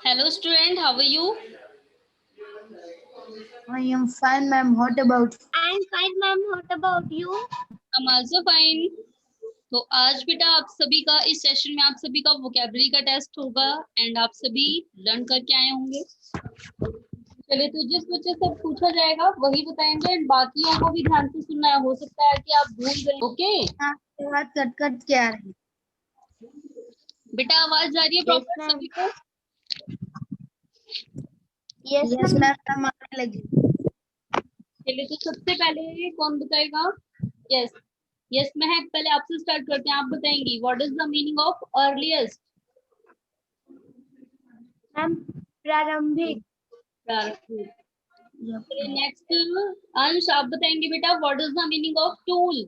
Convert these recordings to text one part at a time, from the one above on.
Hello student, how are you? I am fine, ma'am. What about you? I am fine, ma'am. What about you? I'm also fine. तो आज बेटा आप सभी का इस session में आप सभी का वोकेबलरी का टेस्ट होगा एंड आप सभी लर्न करके आए होंगे। चलिए तो जिस बच्चे से पूछा जाएगा वही बताएंगे एंड बाकियों को भी ध्यान से सुनना है, हो सकता है कि आप भूल गए। ओके आपकी बात कट कट के आ रही है। बेटा आवाज जा रही है प्रॉपर सभी को? यस मैम, आने लगी। चलिए तो सबसे पहले कौन बताएगा? यस यस महक, पहले आपसे स्टार्ट करते हैं। आप बताएंगी what is the meaning of earliest? Ma'am प्रारंभिक। नेक्स्ट अंश, आप बताएंगे बेटा what is the meaning of tool?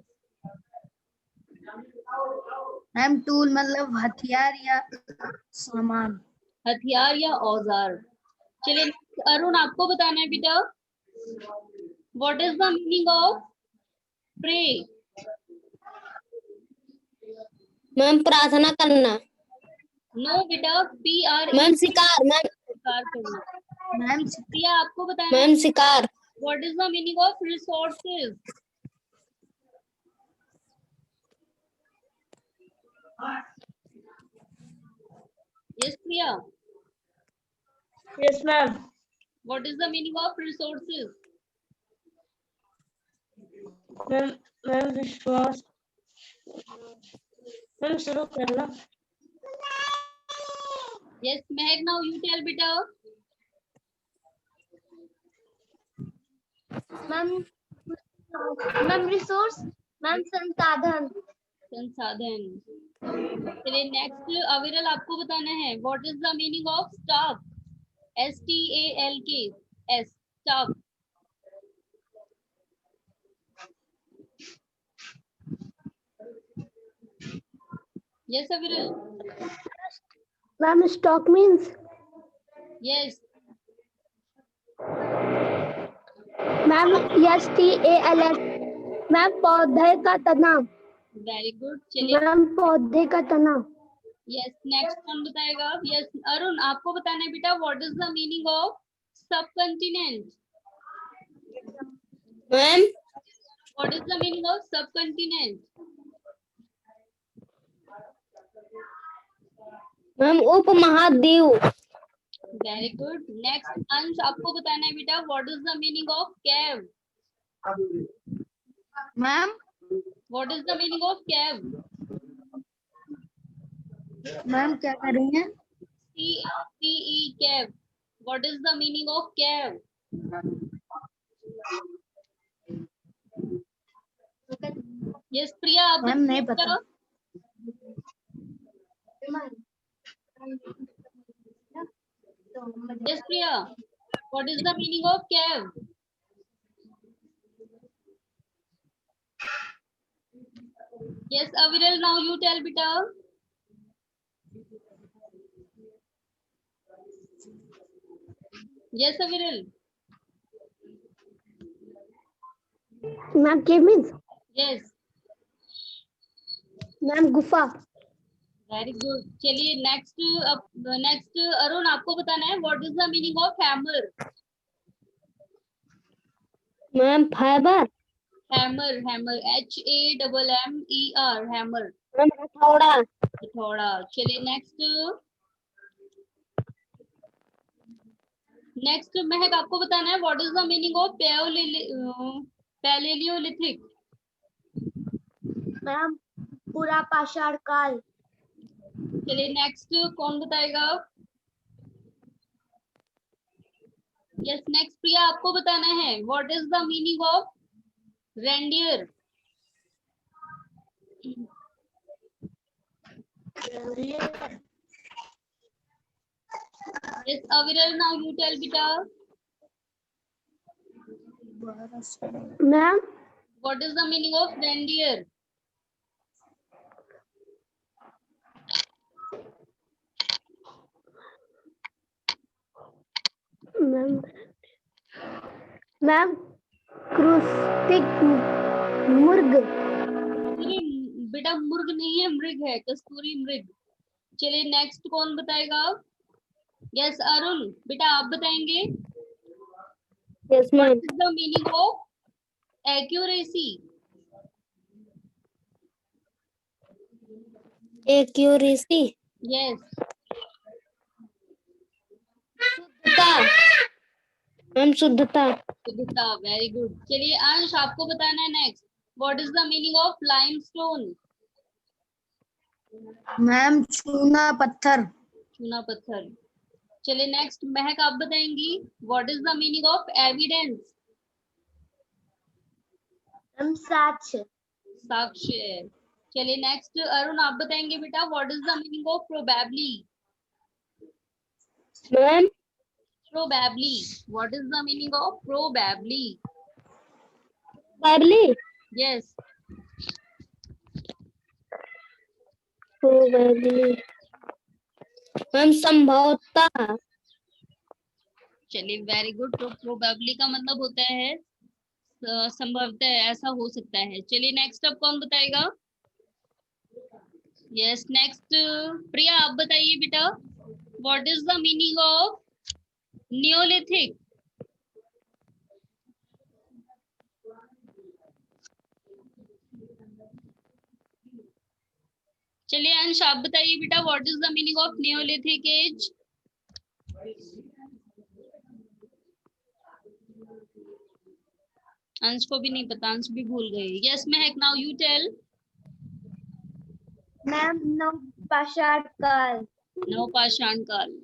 Ma'am tool मतलब हथियार या सामान। हथियार या औजार। चलिए अरुण, आपको बताना है बेटा what is the meaning of pray? Ma'am प्रार्थना करना। नो बेटा, PR मैम शिकार। मैम शिकार करना। मैम प्रिया, आपको बताना है मैम शिकार। What is the meaning of resources? Yes Priya, yes ma'am. What is the meaning of resources? Ma'am Vishwas. Ma'am शुरू करना। Yes Mahak, now you tell बेटा। Ma'am resource. मैम संसाधन। संसाधन। चलिए नेक्स्ट अविरल, आपको बताना है what is the meaning of staff? STALK S, staff. Yes Aviral. Ma'am stock means. Yes ma'am STALS। Ma'am पौधे का तना। Very good. चलिए मैम पौधे का तना। यस नेक्स्ट कौन बताएगा? यस अरुण, आपको बताना है बेटा what is the meaning of subcontinent? Ma'am what is the meaning of subcontinent? Ma'am उपमहाद्वीप। Very good. नेक्स्ट अंश, आपको बताना है बेटा what is the meaning of cave? Ma'am what is the meaning of cave? Ma'am क्या कर रही हैं? CAVE cave. What is the meaning of cave? Yes Priya, आप मैम नहीं पता। Yes Priya, what is the meaning of cave? Yes Aviral, now you tell बेटा। Yes Aviral. Ma'am cave means. Yes ma'am गुफा। Very good. चलिए नेक्स्ट अरुण, आपको बताना है what is the meaning of hammer? Ma'am fibre. Hammer hammer HAMMER hammer. मैम हथौड़ा। हथौड़ा। चलिए नेक्स्ट महक, आपको बताना है what is the meaning of palaeolithic? Ma'am पूरा पाषाण काल। चलिए नेक्स्ट कौन बताएगा? यस नेक्स्ट प्रिया, आपको बताना है what is the meaning of reindeer? Yes Aviral, now you tell बेटा ma'am what is the meaning of reindeer? Ma'am क्रूस्टिक मुर्ग। बेटा मुर्ग नहीं है, मृग है, कस्तूरी मृग। चलिए नेक्स्ट कौन बताएगा? यस अरुण बेटा आप बताएंगे yes ma'am. What is the meaning of accuracy? Accuracy. Yes शुद्धता। मैम शुद्धता। शुद्धता, वेरी गुड। चलिए अंश आपको बताना है next, what is the meaning of limestone? Ma'am चूना पत्थर। चूना पत्थर। चलिए नेक्स्ट महक आप बताएंगी, what is the meaning of evidence? Ma'am साक्ष्य। साक्ष्य। चलिए नेक्स्ट अरुण आप बताएंगे बेटा, what is the meaning of probably? Ma'am Probably. What is the meaning of probably? probably। Yes. probably। Ma'am संभवतः। चलिए वेरी गुड। तो प्रोबेबली का मतलब होता है संभवतः ऐसा हो सकता है। चलिए नेक्स्ट अब कौन बताएगा? यस नेक्स्ट प्रिया आप बताइए बेटा, what is the meaning of Neolithic? चलिए अंश आप बताइए बेटा, what is the meaning of Neolithic age? Ansh को भी नहीं पता, अंश भी भूल गए। Yes Mahak now you tell. Ma'am नवपाषाण काल। नवपाषाण काल।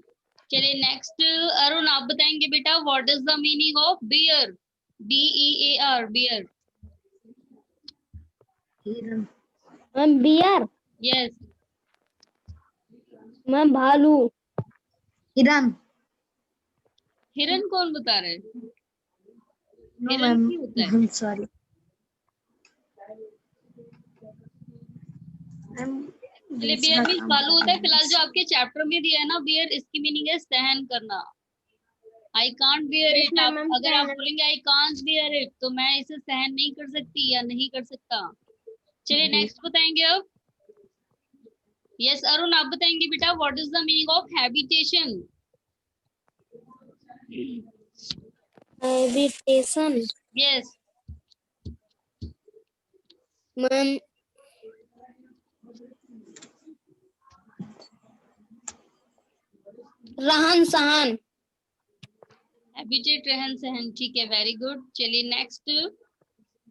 चलिए नेक्स्ट अरुण आप बताएंगे बेटा, what is the meaning of bear? BEAR bear. हिरन। Ma'am bear. यस मैम भालू। हिरन। हिरन कौन बता रहे हैं? नो हिरन मैम, की होता है। Ma'am sorry ma'am. चलिए बियर मीन्स भालू होता है। फिलहाल जो आपके चैप्टर में दिया है ना बियर, इसकी मीनिंग है सहन करना। I can't beer Yes, it. ma'am, आप I'm अगर आप सहन। बोलेंगे आई कांट बियर इट, तो मैं इसे सहन नहीं कर सकती या नहीं कर सकता। चलिए नेक्स्ट बताएंगे अब। यस अरुण आप बताएंगे बेटा, what is the meaning of habitation? Habitation. Yes ma'am रहन सहन। हैबिटेट रहन सहन, ठीक है वेरी गुड। चलिए नेक्स्ट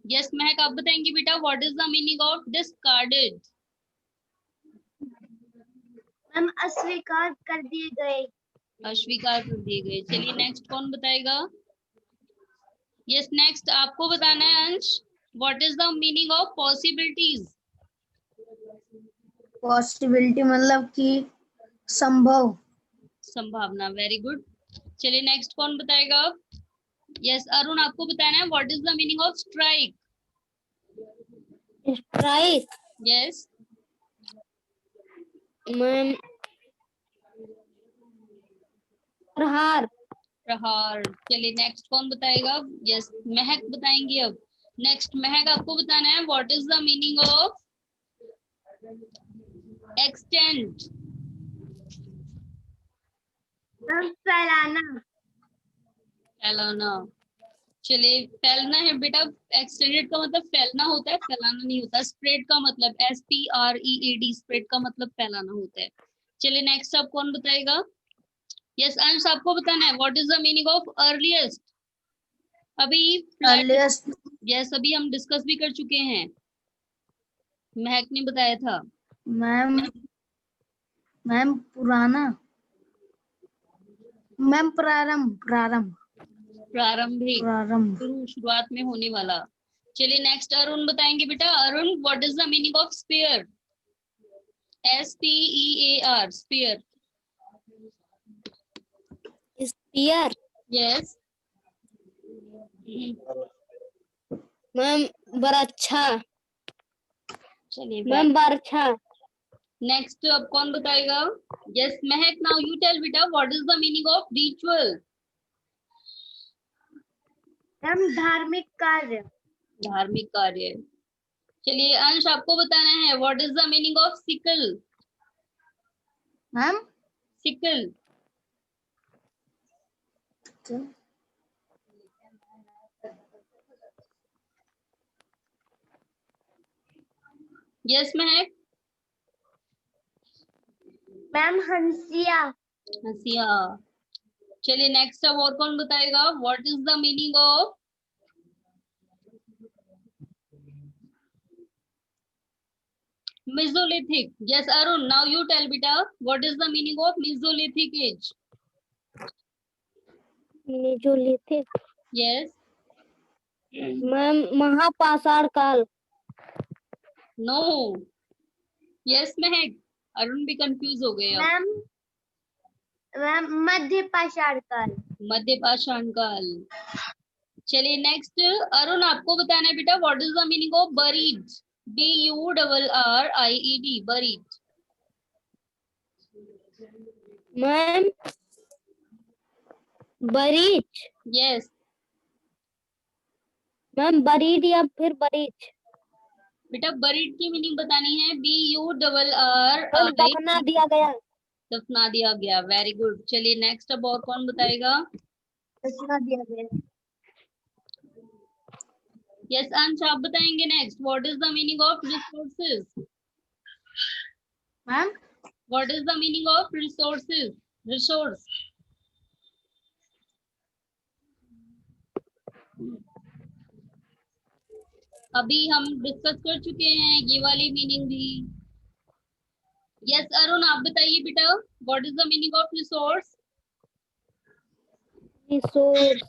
यस महक आप बताएंगे बेटा, what is the meaning of discarded? Ma'am अस्वीकार कर दिए गए। अस्वीकार कर दिए गए। चलिए नेक्स्ट कौन बताएगा? यस नेक्स्ट आपको बताना है अंश, what is the meaning of possibilities? Possibility मतलब कि संभव। संभावना, वेरी गुड। चलिए नेक्स्ट कौन बताएगा? यस अरुण आपको बताना है, what is the meaning of strike? Strike. Yes ma'am प्रहार। प्रहार। चलिए नेक्स्ट कौन बताएगा? यस महक बताएंगे अब। नेक्स्ट महक आपको बताना है, what is the meaning of extend? Ma'am फैलाना। फैलाना। चलिए फैलना है बेटा, एक्सटेंडेड का मतलब फैलना होता है, फैलाना नहीं होता। स्प्रेड का मतलब SPREAD, स्प्रेड का मतलब फैलाना होता है। चलिए नेक्स्ट अब कौन बताएगा? यस अंश आपको बताना है, what is the meaning of earliest? अभी अर्लीस्ट। यस अभी हम डिस्कस भी कर चुके हैं, महक ने बताया था। मैम मैम पुराना। मैम प्रारंभ। प्रारंभ। प्रारंभिक, प्रारंभ। शुरुआत में होने वाला। चलिए नेक्स्ट अरुण बताएंगे बेटा, Arun what is the meaning of spear? SPEAR spear. Spear. Yes ma'am बरच्छा। चलिए मैम बरछा। नेक्स्ट अब कौन बताएगा? Yes Mahak now you tell बेटा, what is the meaning of ritual? Ma'am धार्मिक कार्य। धार्मिक कार्य। चलिए अंश आपको बताना है, what is the meaning of sickle? Ma'am sickle. Still. Yes Mahak. Ma'am हंसिया। हंसिया। चलिए नेक्स्ट अब और कौन बताएगा, what is the meaning of Mesolithic? Yes, Arun. Now you tell, beta. What is the meaning of Mesolithic age? Mesolithic. Yes. Ma'am महापाषाण काल। No. Yes, Mehak. Arun भी confuse हो गए अब। मैम मैम मध्य पाषाण काल। मध्य पाषाण काल। चलिए नेक्स्ट अरुण आपको बताना है बेटा, what is the meaning of buried? BURRIED buried. Ma'am बरीच। यस मैम बरीड या फिर बरीच। बेटा बरीड की मीनिंग बतानी है। मैम BURRI दफना दिया गया। दफना दिया गया। Very good. चलिए नेक्स्ट अब और कौन बताएगा? दफना दिया गया। यस अंश आप बताएंगे next, what is the meaning of resources? Ma'am what is the meaning of resources? Resource. अभी हम डिस्कस कर चुके हैं ये वाली मीनिंग भी। यस अरुण आप बताइए बेटा, what is the meaning of resource? Resource.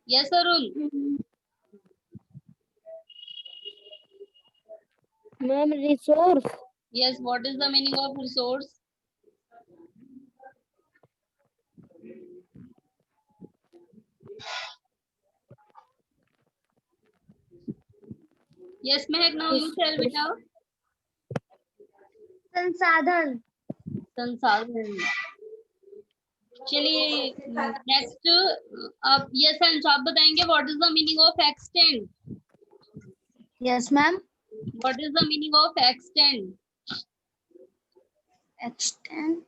Yes Arun. Ma'am resource. Yes what is the meaning of resource? Yes Mahak now you tell बेटा। संसाधन। संसाधन। चलिए नेक्स्ट अब यस अंश आप बताएंगे, what is the meaning of extend? yes ma'am what is the meaning of extend? extend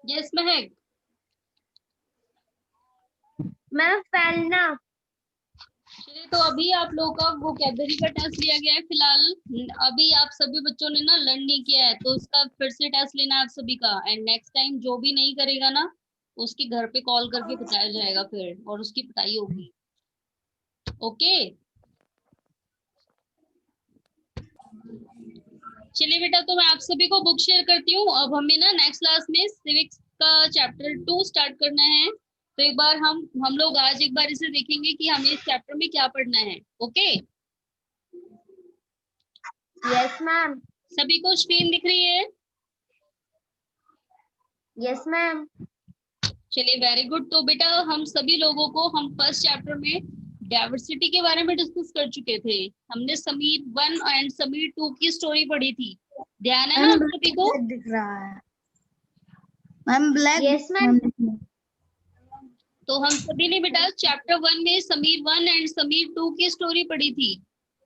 yes Mahak. Ma'am फैलना। चलिए तो अभी आप लोगों का वोकैबुलरी का टेस्ट लिया गया है फिलहाल। अभी आप सभी बच्चों ने ना लर्न नहीं किया है तो उसका फिर से टेस्ट लेना है आप सभी का। एंड नेक्स्ट टाइम जो भी नहीं करेगा ना उसके घर पे कॉल करके बताया जाएगा फिर, और उसकी पिटाई होगी। ओके चलिए बेटा, तो मैं आप सभी को बुक शेयर करती हूँ। अब हमें ना नेक्स्ट क्लास में सिविक्स का चैप्टर 2 स्टार्ट करना है। तो एक बार हम लोग आज एक बार इसे देखेंगे कि हमें इस चैप्टर में क्या पढ़ना है। Okay yes ma'am. सभी को स्क्रीन दिख रही है? Yes ma'am. चलिए वेरी गुड। तो बेटा हम सभी लोगों को हम फर्स्ट चैप्टर में डाइवर्सिटी के बारे में डिस्कस कर चुके थे। हमने समीर 1 एंड समीर 2 की स्टोरी पढ़ी थी, ध्यान है ना आप सभी को? दिख रहा है मैम ब्लैक। Yes ma'am. तो हम सभी ने बेटा चैप्टर 1 में समीर 1 एंड समीर 2 की स्टोरी पढ़ी थी।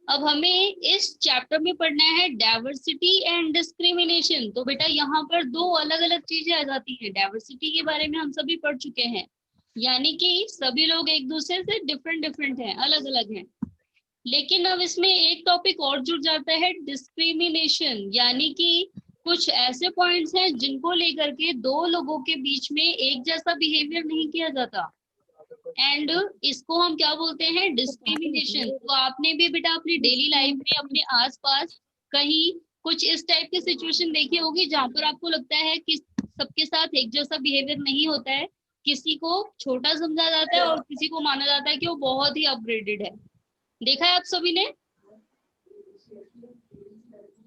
अब हमें इस चैप्टर में पढ़ना है डाइवर्सिटी एंड डिस्क्रिमिनेशन। तो बेटा यहाँ पर दो अलग अलग चीजें आ जाती हैं। डाइवर्सिटी के बारे में हम सभी पढ़ चुके हैं, यानी कि सभी लोग एक दूसरे से डिफरेंट हैं, अलग अलग हैं। लेकिन अब इसमें एक टॉपिक और जुड़ जाता है, डिस्क्रिमिनेशन, यानी कि कुछ ऐसे पॉइंट्स हैं जिनको लेकर के दो लोगों के बीच में एक जैसा बिहेवियर नहीं किया जाता, एंड इसको हम क्या बोलते हैं, डिस्क्रिमिनेशन। तो आपने भी बेटा अपनी डेली लाइफ में अपने आसपास कहीं कुछ इस टाइप की सिचुएशन देखी होगी जहां पर आपको लगता है कि सबके साथ एक जैसा बिहेवियर नहीं होता है, किसी को छोटा समझा जाता है और किसी को माना जाता है कि वो बहुत ही अपग्रेडेड है। देखा है आप सभी ने?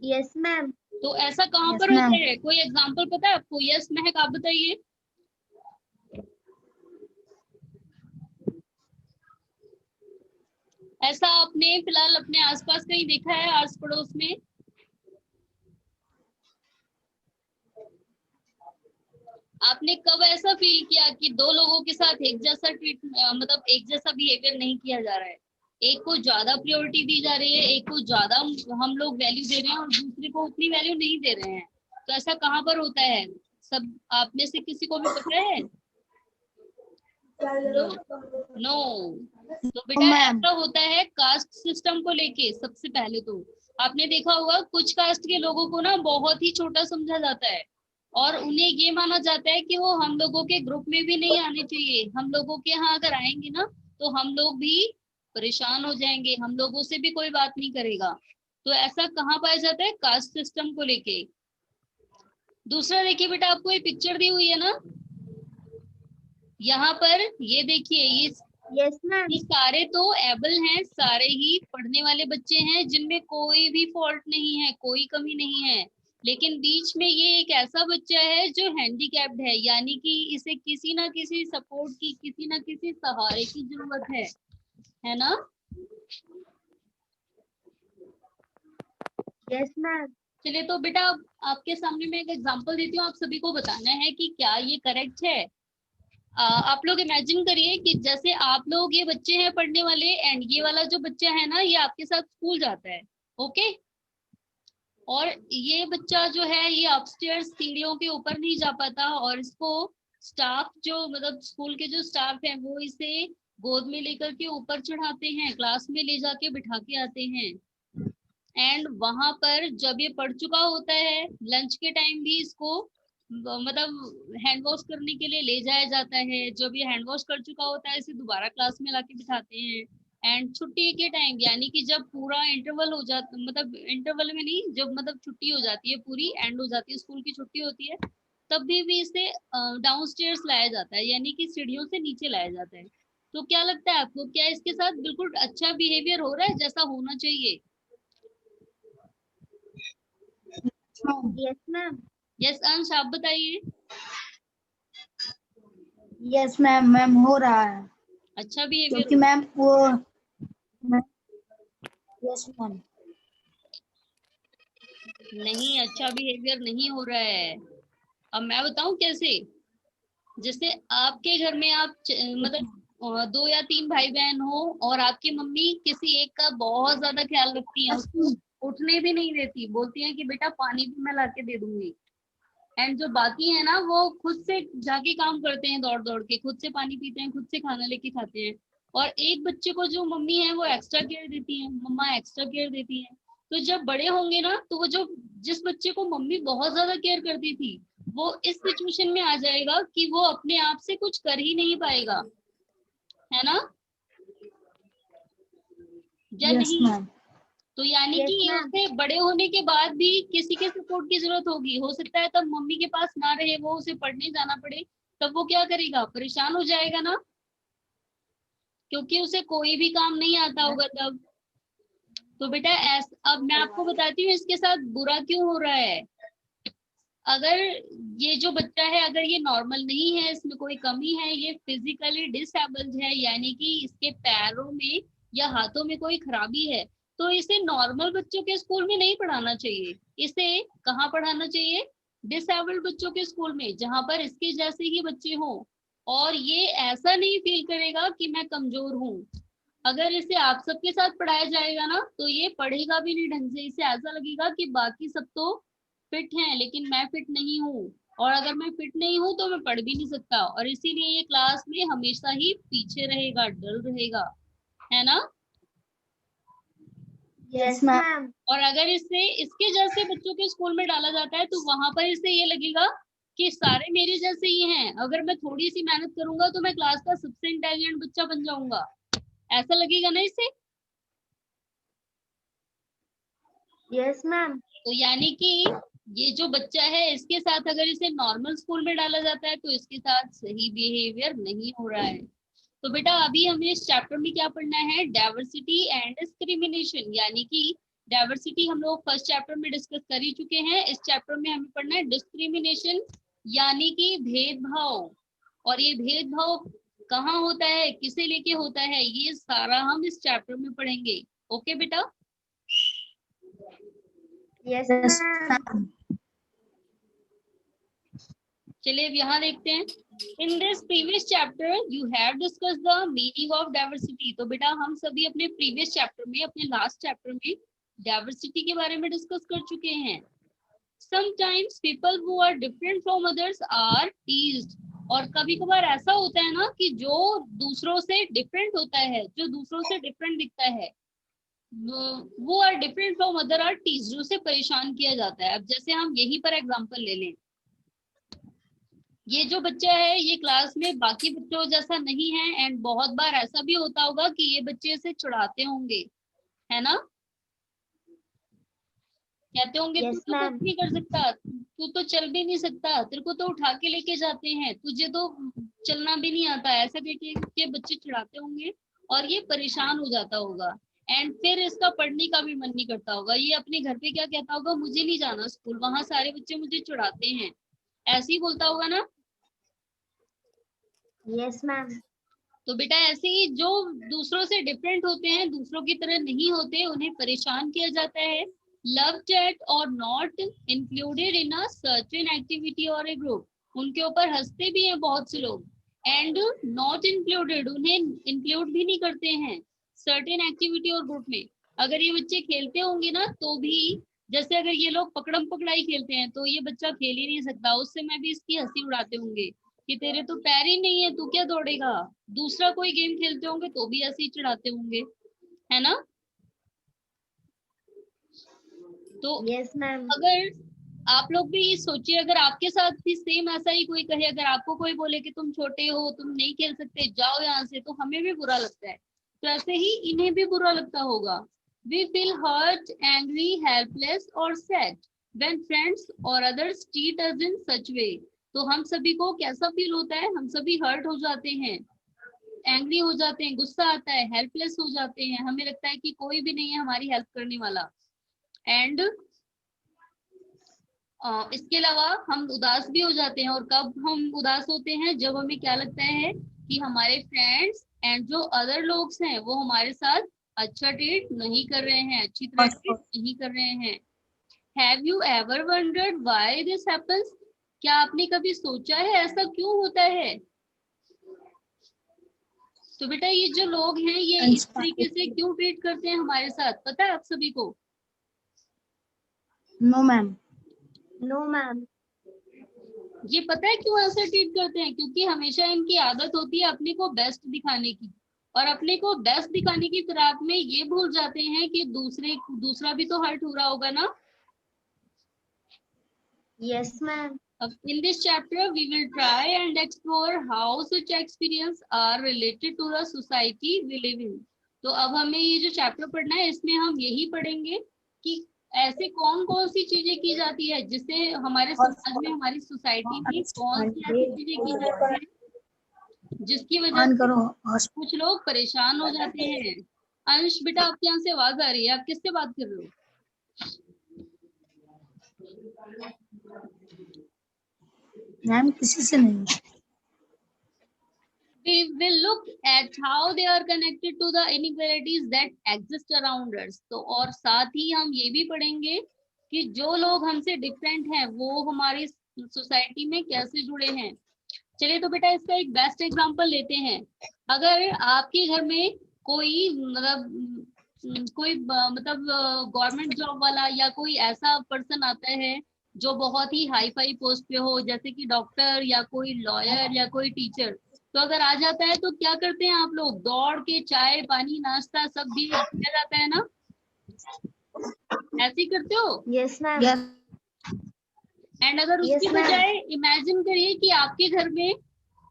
Yes ma'am. तो ऐसा कहाँ Yes, पर होता ma'am. है, कोई एग्जांपल पता है आपको? यस महक आप बताइए। ऐसा आपने फिलहाल अपने आसपास कहीं देखा है, आस पड़ोस में? आपने कब ऐसा फील किया कि दो लोगों के साथ एक जैसा मतलब एक जैसा बिहेवियर नहीं किया जा रहा है? एक को ज्यादा प्रायोरिटी दी जा रही है, एक को ज्यादा हम लोग वैल्यू दे रहे हैं और दूसरे को उतनी वैल्यू नहीं दे रहे हैं। तो ऐसा कहाँ पर होता है? सब आप में से किसी को भी पता है? नो। तो बेटा मैम ऐसा होता है कास्ट सिस्टम को लेके। सबसे पहले तो आपने देखा होगा कुछ कास्ट के लोगों को ना बहुत ही छोटा समझा जाता है और उन्हें ये माना जाता है कि वो हम लोगों के ग्रुप में भी नहीं आने चाहिए। हम लोगों के यहाँ अगर आएंगे ना तो हम लोग भी परेशान हो जाएंगे, हम लोगों से भी कोई बात नहीं करेगा। तो ऐसा कहाँ पाया जाता है? कास्ट सिस्टम को लेके। दूसरा देखिए बेटा, आपको ये पिक्चर दी हुई है ना, यहाँ पर ये देखिए, यस मैम। ये सारे तो एबल हैं, सारे ही पढ़ने वाले बच्चे हैं जिनमें कोई भी फॉल्ट नहीं है, कोई कमी नहीं है। लेकिन बीच में ये एक ऐसा बच्चा है जो हैंडीकैप्ड है, यानी कि इसे किसी ना किसी सपोर्ट की, किसी ना किसी सहारे की जरूरत है ना? Yes ma'am. चलिए तो बेटा आपके सामने मैं एक एग्जांपल देती हूँ, आप सभी को बताना है कि क्या ये करेक्ट है। आप लोग इमेजिन करिए कि जैसे आप लोग ये बच्चे हैं पढ़ने वाले, एंड ये वाला जो बच्चा है ना ये आपके साथ स्कूल जाता है, ओके? और ये बच्चा जो है ये अपस्टेयर्स सीढ़ियों के ऊपर नहीं जा पाता और इसको स्टाफ जो मतलब स्कूल के जो स्टाफ है वो इसे गोद में लेकर के ऊपर चढ़ाते हैं, क्लास में ले जाके बिठा के आते हैं। एंड वहां पर जब ये पढ़ चुका होता है, लंच के टाइम भी इसको मतलब हैंड वॉश करने के लिए ले जाया जाता है। जब ये हैंड वॉश कर चुका होता है इसे दोबारा क्लास में लाके बिठाते हैं। एंड छुट्टी के टाइम, यानी कि जब पूरा इंटरवल हो जाता, मतलब इंटरवल में नहीं, जब मतलब छुट्टी हो जाती है, पूरी एंड हो जाती है, स्कूल की छुट्टी होती है, तब भी इसे डाउन स्टेयर्स लाया जाता है, यानी कि सीढ़ियों से नीचे लाया जाता है। तो क्या लगता है आपको, क्या इसके साथ बिल्कुल अच्छा बिहेवियर हो रहा है जैसा होना चाहिए? Yes ma'am. यस अंश, आप बताइए। यस मैम मैम हो रहा है अच्छा बिहेवियर क्योंकि मैम वो यस मैम नहीं, अच्छा बिहेवियर नहीं हो रहा है। अब मैं बताऊं कैसे। जैसे आपके घर में आप मतलब दो या तीन भाई बहन हो और आपकी मम्मी किसी एक का बहुत ज्यादा ख्याल रखती है, उसको उठने भी नहीं देती, बोलती है कि बेटा पानी भी मैं लाके दे दूंगी। एंड जो बाकी है ना वो खुद से जाके काम करते हैं, दौड़ दौड़ के खुद से पानी पीते हैं, खुद से खाना लेके खाते हैं। और एक बच्चे को जो मम्मी है वो एक्स्ट्रा केयर देती है, मम्मा एक्स्ट्रा केयर देती है। तो जब बड़े होंगे ना तो वो जो जिस बच्चे को मम्मी बहुत ज्यादा केयर करती थी वो इस सिचुएशन में आ जाएगा कि वो अपने आप से कुछ कर ही नहीं पाएगा, है ना? या यस नहीं? मैम तो यानी Yes, कि ma'am. उसे बड़े होने के बाद भी किसी के सपोर्ट की जरूरत होगी, हो सकता है तब मम्मी के पास ना रहे, वो उसे पढ़ने जाना पड़े, तब वो क्या करेगा? परेशान हो जाएगा ना, क्योंकि उसे कोई भी काम नहीं आता होगा तब। तो बेटा अब मैं आपको बताती हूँ इसके साथ बुरा क्यों हो रहा है। अगर ये जो बच्चा है अगर ये नॉर्मल नहीं है, इसमें कोई कमी है, ये फिजिकली डिसेबल्ड है, यानी कि इसके पैरों में या हाथों में कोई खराबी है, तो इसे नॉर्मल बच्चों के स्कूल में नहीं पढ़ाना चाहिए। इसे कहाँ पढ़ाना चाहिए? डिसेबल्ड बच्चों के स्कूल में, जहां पर इसके जैसे ही बच्चे हों। और ये ऐसा नहीं फील करेगा कि मैं कमजोर हूँ। अगर इसे आप सबके साथ पढ़ाया जाएगा ना तो ये पढ़ेगा भी नहीं ढंग से, इसे ऐसा लगेगा कि बाकी सब तो फिट हैं लेकिन मैं फिट नहीं हूँ, और अगर मैं फिट नहीं हूँ तो मैं पढ़ भी नहीं सकता, और इसीलिए ये क्लास में हमेशा ही पीछे रहेगा, डल रहेगा, है ना? Yes Yes, ma'am ma'am. और अगर इसे इसके जैसे बच्चों के स्कूल में डाला जाता है तो वहां पर इसे ये लगेगा कि सारे मेरे जैसे ही हैं, अगर मैं थोड़ी सी मेहनत करूंगा तो मैं क्लास का सबसे इंटेलिजेंट बच्चा बन जाऊंगा, ऐसा लगेगा ना इसे? Yes, ma'am. तो यानी कि ये जो बच्चा है इसके साथ अगर इसे नॉर्मल स्कूल में डाला जाता है तो इसके साथ सही बिहेवियर नहीं हो रहा है। तो बेटा अभी हमें इस चैप्टर में क्या पढ़ना है? डाइवर्सिटी एंड डिस्क्रिमिनेशन, यानी कि डाइवर्सिटी हम लोग फर्स्ट चैप्टर में डिस्कस कर ही चुके हैं, इस चैप्टर में हमें पढ़ना है डिस्क्रिमिनेशन, यानी कि भेदभाव। और ये भेदभाव कहाँ होता है, किसे लेके होता है, ये सारा हम इस चैप्टर में पढ़ेंगे। ओके बेटा? Yes, yes ma'am. मैम चलिए अब यहाँ देखते हैं। In this previous chapter you have discuss the meaning of diversity. तो बेटा हम सभी अपने प्रीवियस चैप्टर में, अपने लास्ट चैप्टर में डाइवर्सिटी के बारे में डिस्कस कर चुके हैं। Sometimes people who are different from others are teased. और कभी कभार ऐसा होता है ना कि जो दूसरों से डिफरेंट होता है, जो दूसरों से डिफरेंट दिखता है, वो are different from other are teased, उसे परेशान किया जाता है। अब जैसे हम यहीं पर एग्जांपल ले लें, ये जो बच्चा है ये क्लास में बाकी बच्चों जैसा नहीं है, एंड बहुत बार ऐसा भी होता होगा कि ये बच्चे इसे चिढ़ाते होंगे, है ना? कहते होंगे Yes, तू तो ma'am. कुछ नहीं कर सकता, तू तो चल भी नहीं सकता, तेरे को तो उठा के लेके जाते हैं, तुझे तो चलना भी नहीं आता, ऐसा करके के बच्चे चिढ़ाते होंगे और ये परेशान हो जाता होगा। एंड फिर इसका पढ़ने का भी मन नहीं करता होगा। ये अपने घर पे क्या कहता होगा, मुझे नहीं जाना स्कूल, वहां सारे बच्चे मुझे चिढ़ाते हैं, ऐसे ही बोलता होगा ना? Yes, ma'am. तो बेटा ऐसे ही जो दूसरों से डिफरेंट होते हैं, दूसरों की तरह नहीं होते, उन्हें परेशान किया जाता है। loved at or not included in a certain activity or a group, उनके ऊपर हंसते भी हैं बहुत से लोग। and not included, उन्हें इंक्लूड भी नहीं करते हैं certain activity और ग्रुप में। अगर ये बच्चे खेलते होंगे ना तो भी, जैसे अगर ये लोग पकड़म पकड़ाई खेलते हैं तो ये बच्चा खेल ही नहीं सकता, उस समय भी इसकी हंसी उड़ाते होंगे कि तेरे तो पैर ही नहीं है, तू क्या दौड़ेगा। दूसरा कोई गेम खेलते होंगे तो भी ऐसे ही चिढ़ाते होंगे, है ना? तो Yes, ma'am. अगर आप लोग भी सोचिए, अगर आपके साथ भी सेम ऐसा ही कोई कहे, अगर आपको कोई बोले कि तुम छोटे हो, तुम नहीं खेल सकते, जाओ यहाँ से, तो हमें भी बुरा लगता है। तो ऐसे ही इन्हें भी बुरा लगता होगा। We feel hurt, angry, helpless or sad when friends or others treat us in such way. तो हम सभी को कैसा फील होता है? हम सभी हर्ट हो जाते हैं, एंग्री हो जाते हैं, गुस्सा आता है, हेल्पलेस हो जाते हैं, हमें लगता है कि कोई भी नहीं है हमारी हेल्प करने वाला। एंड इसके अलावा हम उदास भी हो जाते हैं। और कब हम उदास होते हैं? जब हमें क्या लगता है कि हमारे फ्रेंड्स एंड जो अदर लोग हैं वो हमारे साथ अच्छा ट्रीट नहीं कर रहे हैं, अच्छी तरह ट्रीट नहीं कर रहे हैं। Have you ever wondered why this happens? क्या आपने कभी सोचा है ऐसा क्यों होता है? तो बेटा ये जो लोग हैं ये इस तरीके से क्यों ट्रीट करते हैं हमारे साथ, पता है आप सभी को? No, ma'am. No, ma'am. ये पता है क्यों ऐसा ट्रीट करते हैं? क्योंकि हमेशा इनकी आदत होती है अपने को बेस्ट दिखाने की, और अपने को बेस्ट दिखाने की फिराक में ये भूल जाते हैं कि दूसरा भी तो हर्ट हो रहा होगा ना। Yes, ma'am. In this chapter we will try and explore how such experience are related to the society we live in. तो अब हमें ये जो चैप्टर पढ़ना है इसमें हम यही पढ़ेंगे कि ऐसे कौन कौन सी चीजें की जाती है जिससे हमारे समाज में, हमारी सोसाइटी में कौन सी ऐसी चीजें की जाती है जिसकी वजह से कुछ लोग परेशान हो जाते हैं। अंश बेटा आपके यहाँ से आवाज आ रही है, आप किससे बात कर रहे हो? मैम किसी से नहीं। We will look at how they are connected to the inequalities that exist around us. तो और साथ ही हम ये भी पढ़ेंगे कि जो लोग हमसे डिफरेंट हैं वो हमारी सोसाइटी में कैसे जुड़े हैं। चलिए तो बेटा इसका एक बेस्ट एग्जांपल लेते हैं। अगर आपके घर में कोई गवर्नमेंट जॉब वाला या कोई ऐसा पर्सन आता है जो बहुत ही हाई फाई पोस्ट पे हो, जैसे कि डॉक्टर या कोई लॉयर या कोई टीचर, तो अगर आ जाता है तो क्या करते हैं आप लोग? दौड़ के चाय पानी नाश्ता सब भी दिया जाता है ना, ऐसे ही करते हो? Yes, ma'am. एंड अगर Yes, उसकी ma'am. बजाय इमेजिन करिए कि आपके घर में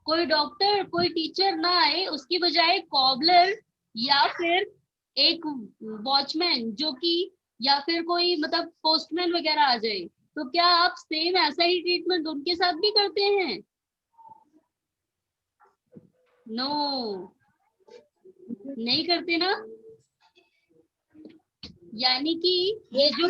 कोई डॉक्टर कोई टीचर ना आए, उसकी बजाय कॉबलर या फिर एक वॉचमैन जो कि, या फिर कोई मतलब पोस्टमैन वगैरह आ जाए, तो क्या आप सेम ऐसा ही ट्रीटमेंट उनके साथ भी करते हैं? नो, नहीं करते ना। यानी कि ये जो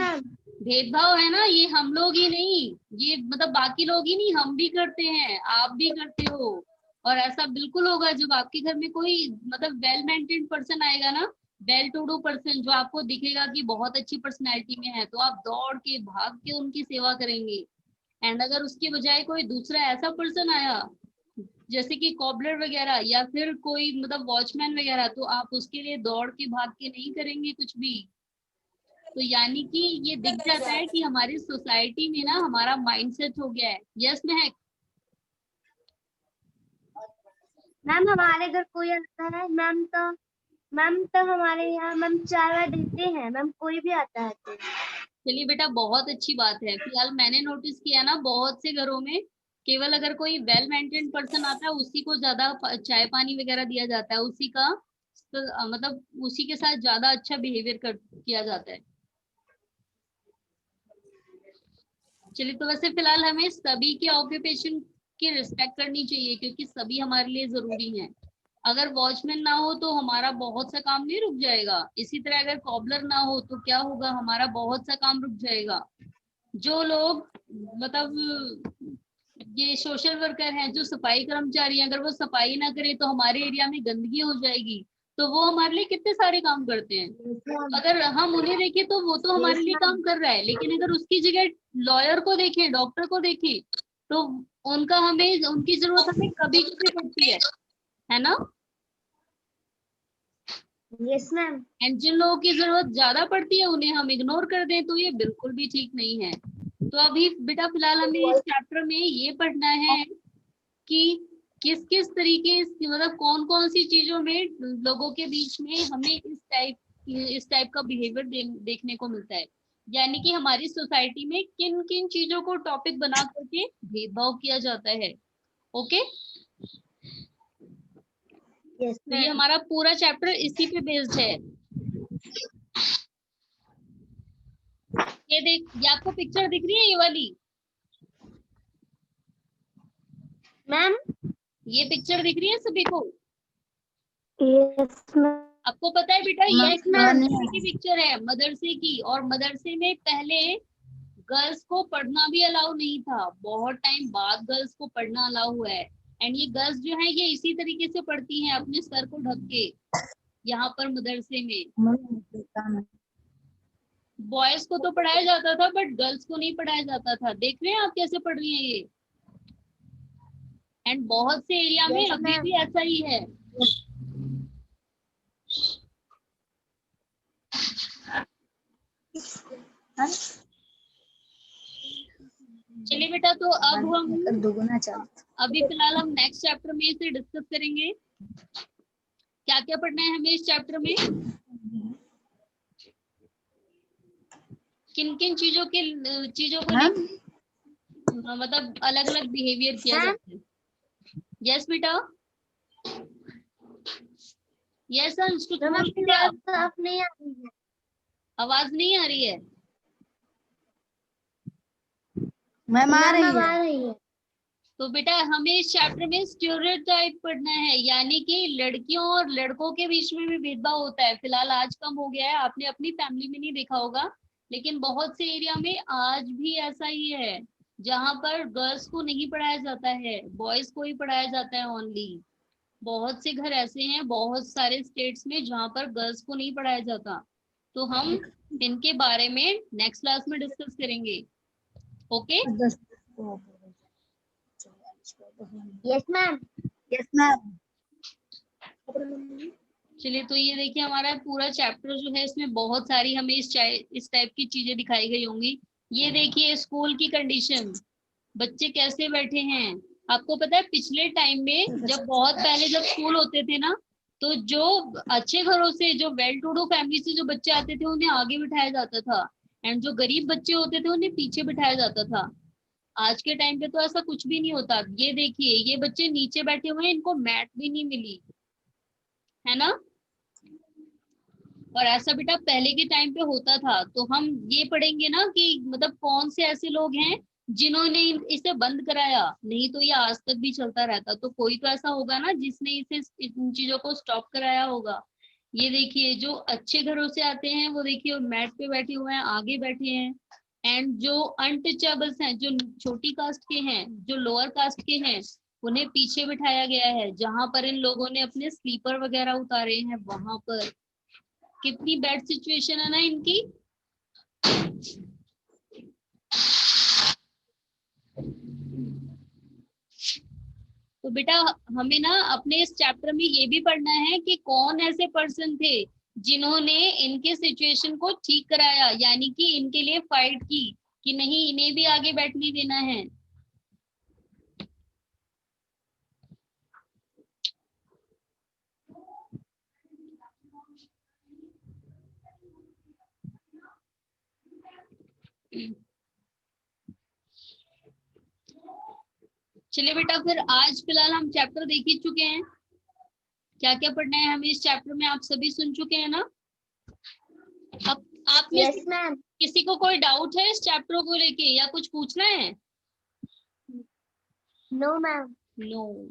भेदभाव है ना, ये हम लोग ही नहीं, ये मतलब बाकी लोग ही नहीं, हम भी करते हैं, आप भी करते हो। और ऐसा बिल्कुल होगा जब आपके घर में कोई मतलब वेल मेंटेन्ड पर्सन आएगा ना, वेल टू डू पर्सन, जो आपको दिखेगा कि बहुत अच्छी पर्सनैलिटी में है, तो आप दौड़ के भाग के उनकी सेवा करेंगे। एंड अगर उसके बजाय कोई दूसरा ऐसा पर्सन आया जैसे कि कॉबलर वगैरह या फिर कोई मतलब वॉचमैन वगैरह, तो आप उसके लिए दौड़ के भाग के नहीं करेंगे कुछ भी। तो यानी कि ये दिख जाता है कि हमारी सोसाइटी में ना हमारा माइंडसेट हो गया है। यस महक? मैम हमारे घर कोई आता है मैम तो हमारे यहाँ मैम चाय वाय देते हैं मैम, कोई भी आता है तो। चलिए बेटा, बहुत अच्छी बात है। फिलहाल मैंने नोटिस किया ना, बहुत से घरों में केवल अगर कोई वेल मेंटेन्ड पर्सन आता है उसी को ज्यादा चाय पानी वगैरह दिया जाता है, उसी का मतलब उसी के साथ ज्यादा अच्छा बिहेवियर किया जाता है। चलिए, तो वैसे फिलहाल हमें सभी के ऑक्यूपेशन की रिस्पेक्ट करनी चाहिए क्योंकि सभी हमारे लिए जरूरी हैं। अगर वॉचमैन ना हो तो हमारा बहुत सा काम नहीं रुक जाएगा। इसी तरह अगर कॉबलर ना हो तो क्या होगा, हमारा बहुत सा काम रुक जाएगा। जो लोग मतलब ये सोशल वर्कर हैं, जो सफाई कर्मचारी हैं, अगर वो सफाई ना करे तो हमारे एरिया में गंदगी हो जाएगी। तो वो हमारे लिए कितने सारे काम करते हैं। अगर हम उन्हें देखें तो वो तो हमारे लिए काम कर रहा है, लेकिन अगर उसकी जगह लॉयर को देखें, डॉक्टर को देखें, तो उनका हमें उनकी जरूरत हमें कभी कभी पड़ती है ना। Yes ma'am. एंड जिन लोगों की जरूरत ज्यादा पड़ती है उन्हें हम इग्नोर कर दें तो ये बिल्कुल भी ठीक नहीं है। तो अभी बेटा फिलहाल हमें इस चैप्टर में ये पढ़ना है कि किस किस तरीके मतलब कौन कौन सी चीजों में लोगों के बीच में हमें इस टाइप का बिहेवियर देखने को मिलता है। यानी कि हमारी सोसाइटी में किन किन चीजों को टॉपिक बना करके भेदभाव किया जाता है। ओके, यस तो ये मैम। हमारा पूरा चैप्टर इसी पे बेस्ड है। ये देख, ये आपको पिक्चर दिख रही है ये वाली? मैम ये पिक्चर दिख रही है सभी को? Yes ma'am. आपको पता है बेटा, ये एक मैम। मदरसे की पिक्चर है, मदरसे की। और मदरसे में पहले गर्ल्स को पढ़ना भी अलाउ नहीं था, बहुत टाइम बाद गर्ल्स को पढ़ना अलाउ हुआ है। एंड ये गर्ल्स जो है ये इसी तरीके से पढ़ती हैं, अपने सर को ढक के, यहाँ पर मदरसे में। बॉयज को तो पढ़ाया जाता था बट गर्ल्स को नहीं पढ़ाया जाता था। देख रहे हैं आप कैसे पढ़ रही हैं ये। एंड बहुत से एरिया में Yes, अभी ma'am. भी ऐसा ही है। चलिए बेटा, तो अब हम दोगुना चालू। अभी फिलहाल हम नेक्स्ट चैप्टर में इसे डिस्कस करेंगे। क्या क्या पढ़ना है हमें इस चैप्टर में, किन किन चीजों को मतलब अलग अलग बिहेवियर किया जाता है। यस बेटा, यस अंशु, मैम आपकी आवाज साफ नहीं आ रही है। आवाज नहीं आ रही है? मैम आ रही मैम आ है। रही है। तो बेटा हमें इस चैप्टर में स्टीरियोटाइप पढ़ना है, यानी कि लड़कियों और लड़कों के बीच में भी भेदभाव होता है। फिलहाल आज कम हो गया है, आपने अपनी फैमिली में नहीं देखा होगा, लेकिन बहुत से एरिया में आज भी ऐसा ही है जहाँ पर गर्ल्स को नहीं पढ़ाया जाता है, बॉयज को ही पढ़ाया जाता है ओनली। बहुत से घर ऐसे हैं, बहुत सारे स्टेट्स में, जहाँ पर गर्ल्स को नहीं पढ़ाया जाता। तो हम इनके बारे में नेक्स्ट क्लास में डिस्कस करेंगे। Okay, yes ma'am. Yes ma'am. चलिए, तो ये देखिए हमारा पूरा चैप्टर जो है इसमें बहुत सारी हमें इस टाइप की चीजें दिखाई गई होंगी। ये देखिए स्कूल की कंडीशन, बच्चे कैसे बैठे हैं। आपको पता है पिछले टाइम में जब बहुत पहले जब स्कूल होते थे ना, तो जो अच्छे घरों से, जो वेल टू डू फैमिली से जो बच्चे आते थे उन्हें आगे बिठाया जाता था, एंड जो गरीब बच्चे होते थे उन्हें पीछे बिठाया जाता था। आज के टाइम पे तो ऐसा कुछ भी नहीं होता। ये देखिए ये बच्चे नीचे बैठे हुए हैं, इनको मैट भी नहीं मिली है ना। और ऐसा बेटा पहले के टाइम पे होता था। तो हम ये पढ़ेंगे ना कि मतलब कौन से ऐसे लोग हैं जिन्होंने इसे बंद कराया, नहीं तो ये आज तक भी चलता रहता। तो कोई तो ऐसा होगा ना जिसने इसे इन चीजों को स्टॉप कराया होगा। ये देखिए जो अच्छे घरों से आते हैं वो देखिए मैट पे बैठे हुए हैं, आगे बैठे हैं। एंड जो अनटचेबल्स हैं, जो छोटी कास्ट के हैं, जो लोअर कास्ट के हैं, उन्हें पीछे बिठाया गया है। जहां पर इन लोगों ने अपने स्लीपर वगैरह उतारे हैं वहां पर। कितनी बैड सिचुएशन है ना इनकी। तो बेटा हमें ना अपने इस चैप्टर में ये भी पढ़ना है कि कौन ऐसे पर्सन थे जिन्होंने इनके सिचुएशन को ठीक कराया, यानी कि इनके लिए फाइट की कि नहीं इन्हें भी आगे बैठने देना है। चलिए बेटा फिर आज फिलहाल हम चैप्टर देख ही चुके हैं, क्या क्या पढ़ना है हमें इस चैप्टर में आप सभी सुन चुके हैं ना। अब आप में यस से मैम। किसी को कोई डाउट है इस चैप्टर को लेके या कुछ पूछना है? No ma'am. नो।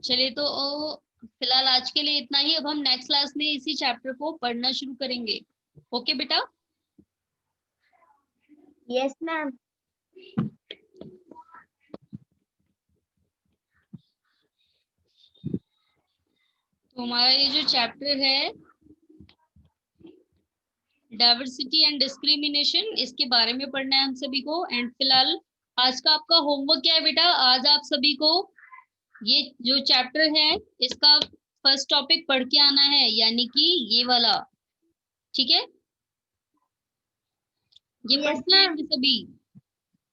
चलिए तो फिलहाल आज के लिए इतना ही। अब हम नेक्स्ट क्लास में इसी चैप्टर को पढ़ना शुरू करेंगे। ओके बेटा। Yes ma'am. तो हमारा ये जो चैप्टर है डाइवर्सिटी एंड डिस्क्रिमिनेशन, इसके बारे में पढ़ना है हम सभी को। एंड फिलहाल आज का आपका होमवर्क क्या है बेटा? आज आप सभी को ये जो चैप्टर है इसका फर्स्ट टॉपिक पढ़ के आना है, यानी कि ये वाला, ठीक है? ये Yes, पढ़ना है ma'am. हमें सभी।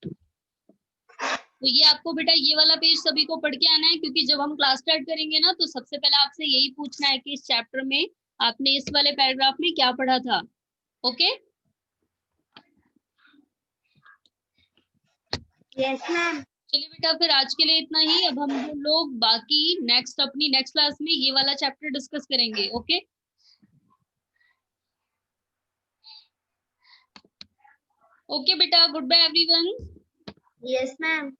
तो ये आपको बेटा ये वाला पेज सभी को पढ़ के आना है, क्योंकि जब हम क्लास स्टार्ट करेंगे ना तो सबसे पहले आपसे यही पूछना है कि इस चैप्टर में आपने इस वाले पैराग्राफ में क्या पढ़ा था। ओके? Yes ma'am. चलिए बेटा फिर आज के लिए इतना ही। अब हम लोग बाकी अपनी नेक्स्ट क्लास में ये वाला चैप्टर डिस्कस करेंगे। ओके? ओके बेटा, goodbye everyone. Yes ma'am.